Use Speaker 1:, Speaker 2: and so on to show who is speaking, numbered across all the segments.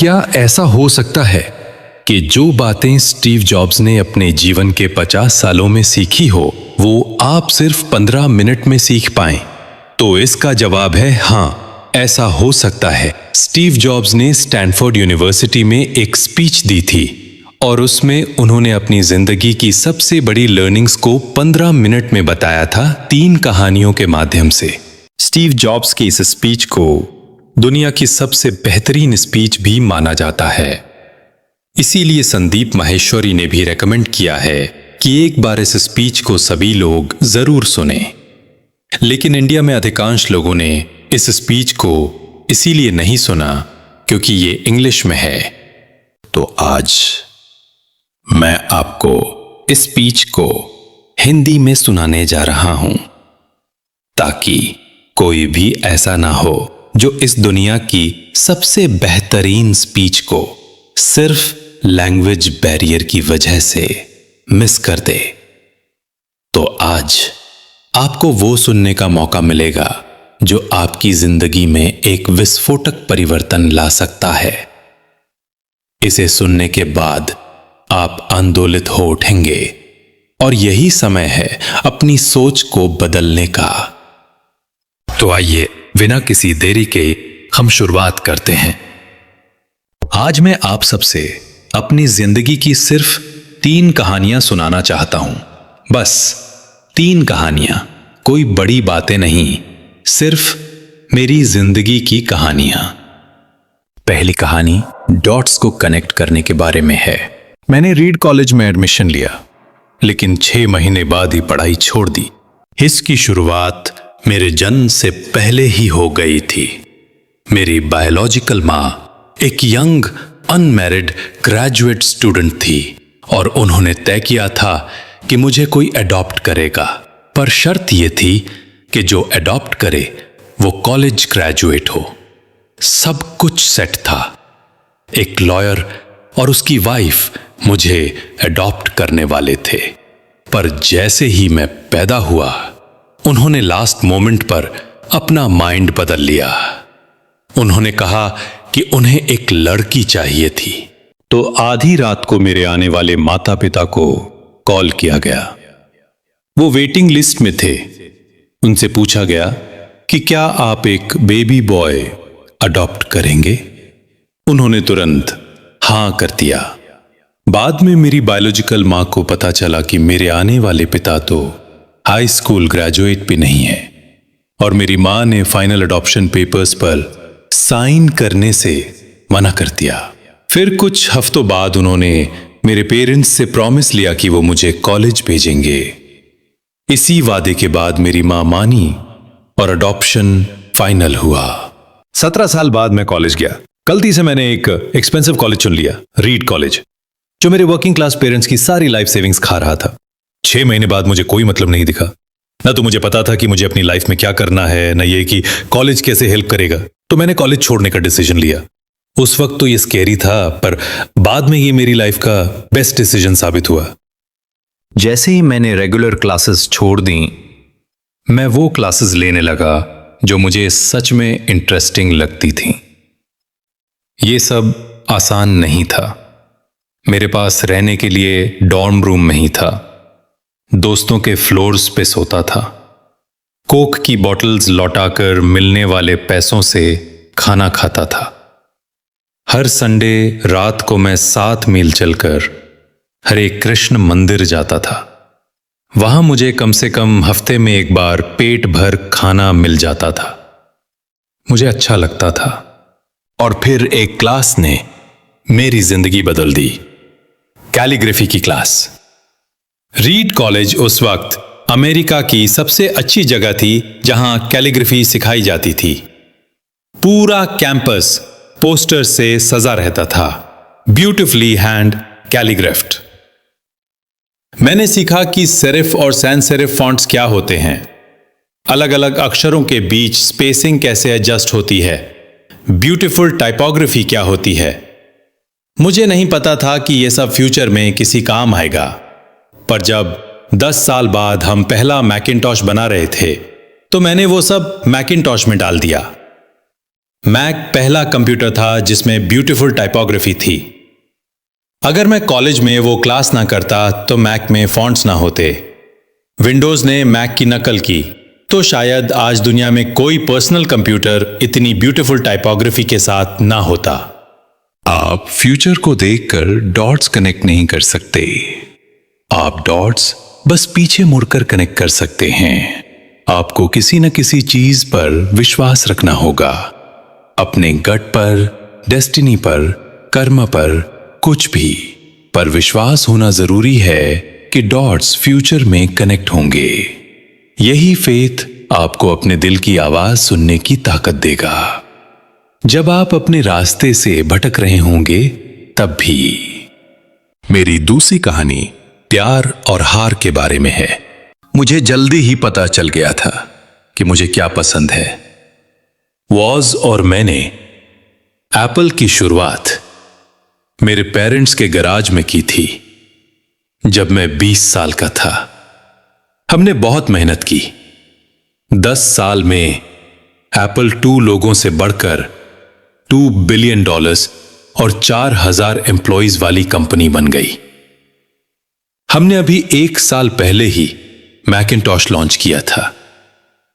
Speaker 1: क्या ऐसा हो सकता है कि जो बातें स्टीव जॉब्स ने अपने जीवन के 50 सालों में सीखी हो वो आप सिर्फ 15 मिनट में सीख पाएं? तो इसका जवाब है हाँ, ऐसा हो सकता है। स्टीव जॉब्स ने स्टैनफोर्ड यूनिवर्सिटी में एक स्पीच दी थी और उसमें उन्होंने अपनी जिंदगी की सबसे बड़ी लर्निंग्स को 15 मिनट में बताया था 3 कहानियों के माध्यम से। स्टीव जॉब्स की इस स्पीच को दुनिया की सबसे बेहतरीन स्पीच भी माना जाता है। इसीलिए संदीप माहेश्वरी ने भी रेकमेंड किया है कि एक बार इस स्पीच को सभी लोग जरूर सुने। लेकिन इंडिया में अधिकांश लोगों ने इस स्पीच को इसीलिए नहीं सुना क्योंकि ये इंग्लिश में है। तो आज मैं आपको इस स्पीच को हिंदी में सुनाने जा रहा हूं ताकि कोई भी ऐसा ना हो जो इस दुनिया की सबसे बेहतरीन स्पीच को सिर्फ लैंग्वेज बैरियर की वजह से मिस कर दे। तो आज आपको वो सुनने का मौका मिलेगा जो आपकी जिंदगी में एक विस्फोटक परिवर्तन ला सकता है। इसे सुनने के बाद आप आंदोलित हो उठेंगे और यही समय है अपनी सोच को बदलने का। तो आइए बिना किसी देरी के हम शुरुआत करते हैं। आज मैं आप सबसे अपनी जिंदगी की सिर्फ 3 कहानियां सुनाना चाहता हूं। बस 3 कहानियां, कोई बड़ी बातें नहीं, सिर्फ मेरी जिंदगी की कहानियां। पहली कहानी डॉट्स को कनेक्ट करने के बारे में है। मैंने रीड कॉलेज में एडमिशन लिया, लेकिन 6 महीने बाद ही पढ़ाई छोड़ दी। इसकी शुरुआत मेरे जन्म से पहले ही हो गई थी। मेरी बायोलॉजिकल माँ एक यंग अनमैरिड ग्रेजुएट स्टूडेंट थी और उन्होंने तय किया था कि मुझे कोई अडॉप्ट करेगा, पर शर्त यह थी कि जो अडॉप्ट करे वो कॉलेज ग्रेजुएट हो। सब कुछ सेट था। एक लॉयर और उसकी वाइफ मुझे अडॉप्ट करने वाले थे, पर जैसे ही मैं पैदा हुआ उन्होंने लास्ट मोमेंट पर अपना माइंड बदल लिया। उन्होंने कहा कि उन्हें एक लड़की चाहिए थी। तो आधी रात को मेरे आने वाले माता पिता को कॉल किया गया। वो वेटिंग लिस्ट में थे। उनसे पूछा गया कि क्या आप एक बेबी बॉय अडॉप्ट करेंगे? उन्होंने तुरंत हां कर दिया। बाद में मेरी बायोलॉजिकल मां को पता चला कि मेरे आने वाले पिता तो हाई स्कूल ग्रेजुएट भी नहीं है और मेरी मां ने फाइनल अडॉप्शन पेपर्स पर साइन करने से मना कर दिया। फिर कुछ हफ्तों बाद उन्होंने मेरे पेरेंट्स से प्रॉमिस लिया कि वो मुझे कॉलेज भेजेंगे। इसी वादे के बाद मेरी मां मानी और अडॉप्शन फाइनल हुआ। 17 साल बाद मैं कॉलेज गया। गलती से मैंने एक एक्सपेंसिव कॉलेज चुन लिया, रीड कॉलेज, जो मेरे वर्किंग क्लास पेरेंट्स की सारी लाइफ सेविंग्स खा रहा था। 6 महीने बाद मुझे कोई मतलब नहीं दिखा। ना तो मुझे पता था कि मुझे अपनी लाइफ में क्या करना है, न ये कि कॉलेज कैसे हेल्प करेगा। तो मैंने कॉलेज छोड़ने का डिसीजन लिया। उस वक्त तो ये स्कैरी था, पर बाद में ये मेरी लाइफ का बेस्ट डिसीजन साबित हुआ। जैसे ही मैंने रेगुलर क्लासेस छोड़ दी, मैं वो क्लासेस लेने लगा जो मुझे सच में इंटरेस्टिंग लगती थी। ये सब आसान नहीं था। मेरे पास रहने के लिए डॉर्म रूम नहीं था। दोस्तों के फ्लोर्स पे सोता था। कोक की बॉटल्स लौटाकर मिलने वाले पैसों से खाना खाता था। हर संडे रात को मैं 7 मील चलकर हरे कृष्ण मंदिर जाता था। वहां मुझे कम से कम हफ्ते में एक बार पेट भर खाना मिल जाता था। मुझे अच्छा लगता था। और फिर एक क्लास ने मेरी जिंदगी बदल दी, कैलीग्राफी की क्लास। रीड कॉलेज उस वक्त अमेरिका की सबसे अच्छी जगह थी जहां कैलीग्राफी सिखाई जाती थी। पूरा कैंपस पोस्टर से सजा रहता था, ब्यूटिफुली हैंड कैलीग्राफ्ड। मैंने सीखा कि सेरिफ और सैन सेरिफ फॉन्ट्स क्या होते हैं, अलग अलग अक्षरों के बीच स्पेसिंग कैसे एडजस्ट होती है, ब्यूटीफुल टाइपोग्राफी क्या होती है। मुझे नहीं पता था कि यह सब फ्यूचर में किसी काम आएगा, पर जब 10 साल बाद हम पहला मैकिन्टॉश बना रहे थे तो मैंने वो सब मैकिन्टॉश में डाल दिया। मैक पहला कंप्यूटर था जिसमें ब्यूटीफुल टाइपोग्राफी थी। अगर मैं कॉलेज में वो क्लास ना करता तो मैक में फॉन्ट्स ना होते। विंडोज ने मैक की नकल की तो शायद आज दुनिया में कोई पर्सनल कंप्यूटर इतनी ब्यूटीफुल टाइपोग्राफी के साथ ना होता।
Speaker 2: आप फ्यूचर को देखकर डॉट्स कनेक्ट नहीं कर सकते। आप डॉट्स बस पीछे मुड़कर कनेक्ट कर सकते हैं। आपको किसी न किसी चीज पर विश्वास रखना होगा, अपने गट पर, डेस्टिनी पर, कर्म पर, कुछ भी पर विश्वास होना जरूरी है कि डॉट्स फ्यूचर में कनेक्ट होंगे। यही फेथ आपको अपने दिल की आवाज सुनने की ताकत देगा। जब आप अपने रास्ते से भटक रहे होंगे तब भी। मेरी दूसरी कहानी प्यार और हार के बारे में है। मुझे जल्दी ही पता चल गया था कि मुझे क्या पसंद है। वॉज और मैंने एप्पल की शुरुआत मेरे पेरेंट्स के गराज में की थी जब मैं 20 साल का था। हमने बहुत मेहनत की। 10 साल में एप्पल 2 लोगों से बढ़कर $2 बिलियन और 4000 एम्प्लॉइज वाली कंपनी बन गई। हमने अभी 1 साल पहले ही मैकिन्टॉश लॉन्च किया था।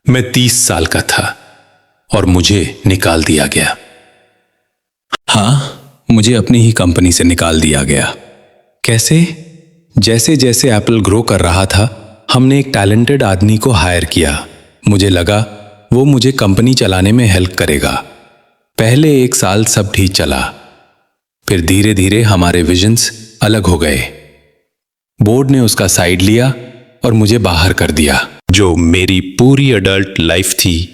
Speaker 2: मैं 30 साल का था और मुझे निकाल दिया गया। हाँ, मुझे अपनी ही कंपनी से निकाल दिया गया। कैसे? जैसे जैसे एप्पल ग्रो कर रहा था, हमने एक टैलेंटेड आदमी को हायर किया। मुझे लगा वो मुझे कंपनी चलाने में हेल्प करेगा। पहले 1 साल सब ठीक चला, फिर धीरे धीरे हमारे विजन्स अलग हो गए। बोर्ड ने उसका साइड लिया और मुझे बाहर कर दिया। जो मेरी पूरी अडल्ट लाइफ थी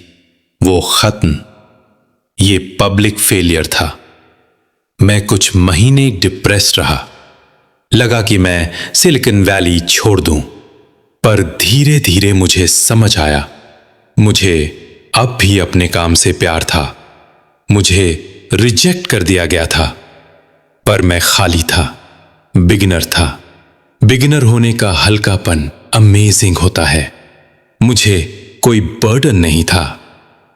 Speaker 2: वो खत्म। ये पब्लिक फेलियर था। मैं कुछ महीने डिप्रेस्ड रहा। लगा कि मैं सिलिकॉन वैली छोड़ दूं, पर धीरे धीरे मुझे समझ आया, मुझे अब भी अपने काम से प्यार था। मुझे रिजेक्ट कर दिया गया था, पर मैं खाली था, बिगिनर था। बिगिनर होने का हल्कापन अमेजिंग होता है। मुझे कोई बर्डन नहीं था।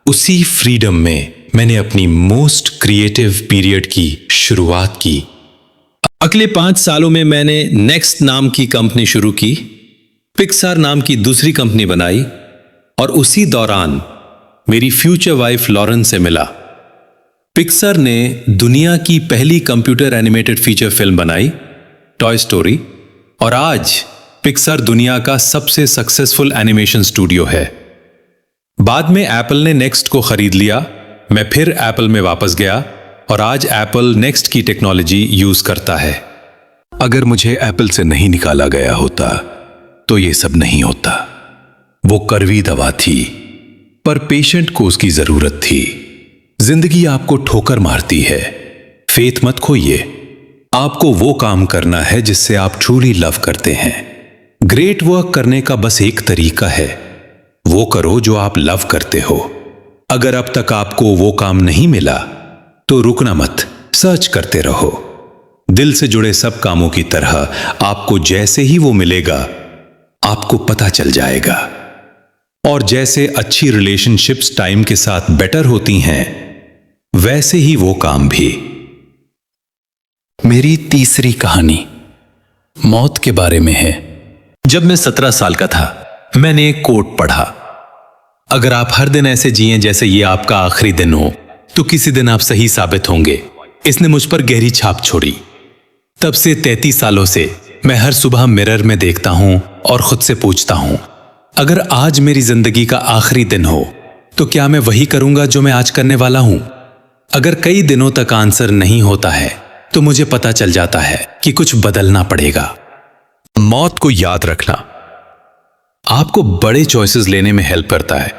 Speaker 2: उसी फ्रीडम में मैंने अपनी मोस्ट क्रिएटिव पीरियड की शुरुआत की। अगले 5 सालों में मैंने नेक्स्ट नाम की कंपनी शुरू की, पिक्सार नाम की दूसरी कंपनी बनाई और उसी दौरान मेरी फ्यूचर वाइफ लॉरेन से मिला। पिक्सार ने दुनिया की पहली कंप्यूटर एनिमेटेड फीचर फिल्म बनाई, टॉय स्टोरी, और आज पिक्सार दुनिया का सबसे सक्सेसफुल एनिमेशन स्टूडियो है। बाद में एप्पल ने नेक्स्ट को खरीद लिया। मैं फिर एप्पल में वापस गया और आज एप्पल नेक्स्ट की टेक्नोलॉजी यूज करता है। अगर मुझे एप्पल से नहीं निकाला गया होता तो ये सब नहीं होता। वो कड़वी दवा थी, पर पेशेंट को उसकी जरूरत थी। जिंदगी आपको ठोकर मारती है, फेथ मत खोइए। आपको वो काम करना है जिससे आप ट्रूली लव करते हैं। ग्रेट वर्क करने का बस एक तरीका है, वो करो जो आप लव करते हो। अगर अब तक आपको वो काम नहीं मिला तो रुकना मत, सर्च करते रहो। दिल से जुड़े सब कामों की तरह आपको जैसे ही वो मिलेगा आपको पता चल जाएगा। और जैसे अच्छी रिलेशनशिप्स टाइम के साथ बेटर होती हैं, वैसे ही वो काम भी। मेरी तीसरी कहानी मौत के बारे में है। जब मैं 17 साल का था, मैंने एक कोट पढ़ा, अगर आप हर दिन ऐसे जिएं जैसे ये आपका आखिरी दिन हो तो किसी दिन आप सही साबित होंगे। इसने मुझ पर गहरी छाप छोड़ी। तब से 33 सालों से मैं हर सुबह मिरर में देखता हूं और खुद से पूछता हूं, अगर आज मेरी जिंदगी का आखिरी दिन हो तो क्या मैं वही करूंगा जो मैं आज करने वाला हूं? अगर कई दिनों तक आंसर नहीं होता है तो मुझे पता चल जाता है कि कुछ बदलना पड़ेगा। मौत को याद रखना आपको बड़े चॉइसेस लेने में हेल्प करता है।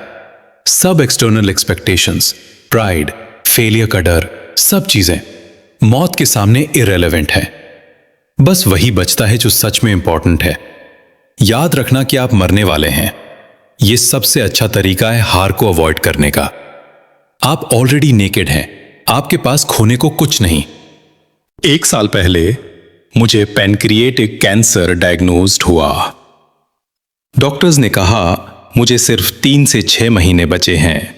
Speaker 2: सब एक्सटर्नल एक्सपेक्टेशंस, प्राइड, फेलियर का डर, सब चीजें मौत के सामने इररिलेवेंट है। बस वही बचता है जो सच में इंपॉर्टेंट है। याद रखना कि आप मरने वाले हैं। यह सबसे अच्छा तरीका है हार को अवॉइड करने का। आप ऑलरेडी नेकेड हैं, आपके पास खोने को कुछ नहीं। 1 साल पहले मुझे पैनक्रिएटिक कैंसर डायग्नोज्ड हुआ। डॉक्टर्स ने कहा मुझे सिर्फ 3 से 6 महीने बचे हैं।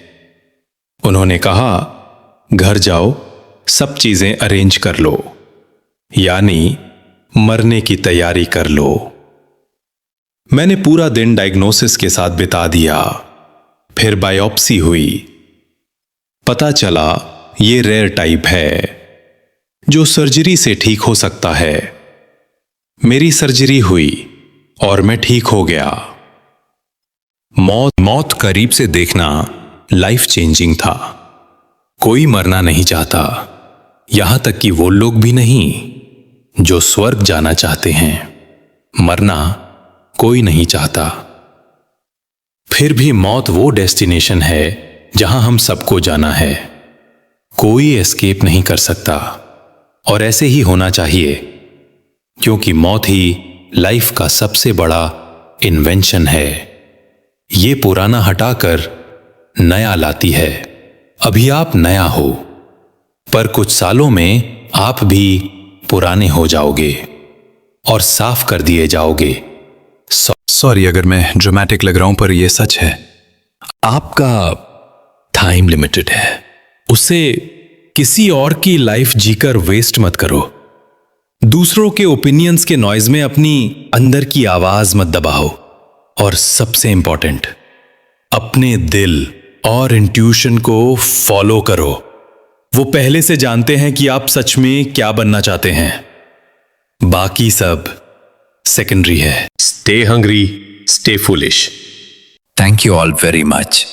Speaker 2: उन्होंने कहा
Speaker 1: घर जाओ, सब चीजें अरेंज कर लो, यानी मरने की तैयारी कर लो। मैंने पूरा दिन डायग्नोसिस के साथ बिता दिया। फिर बायोप्सी हुई। पता चला ये रेयर टाइप है जो सर्जरी से ठीक हो सकता है। मेरी सर्जरी हुई और मैं ठीक हो गया। मौत करीब से देखना लाइफ चेंजिंग था। कोई मरना नहीं चाहता, यहां तक कि वो लोग भी नहीं जो स्वर्ग जाना चाहते हैं। मरना कोई नहीं चाहता। फिर भी मौत वो डेस्टिनेशन है जहां हम सबको जाना है। कोई एस्केप नहीं कर सकता, और ऐसे ही होना चाहिए, क्योंकि मौत ही लाइफ का सबसे बड़ा इन्वेंशन है। ये पुराना हटाकर नया लाती है। अभी आप नया हो, पर कुछ सालों में आप भी पुराने हो जाओगे और साफ कर दिए जाओगे।
Speaker 2: सॉरी अगर मैं ड्रामेटिक लग रहा हूं, पर यह सच है।
Speaker 1: आपका टाइम लिमिटेड है, उसे किसी और की लाइफ जीकर वेस्ट मत करो। दूसरों के ओपिनियंस के नॉइज में अपनी अंदर की आवाज मत दबाओ। और सबसे इंपॉर्टेंट, अपने दिल और इंट्यूशन को फॉलो करो। वो पहले से जानते हैं कि आप सच में क्या बनना चाहते हैं। बाकी सब सेकेंडरी है। Stay hungry, stay foolish.
Speaker 2: Thank you all very much.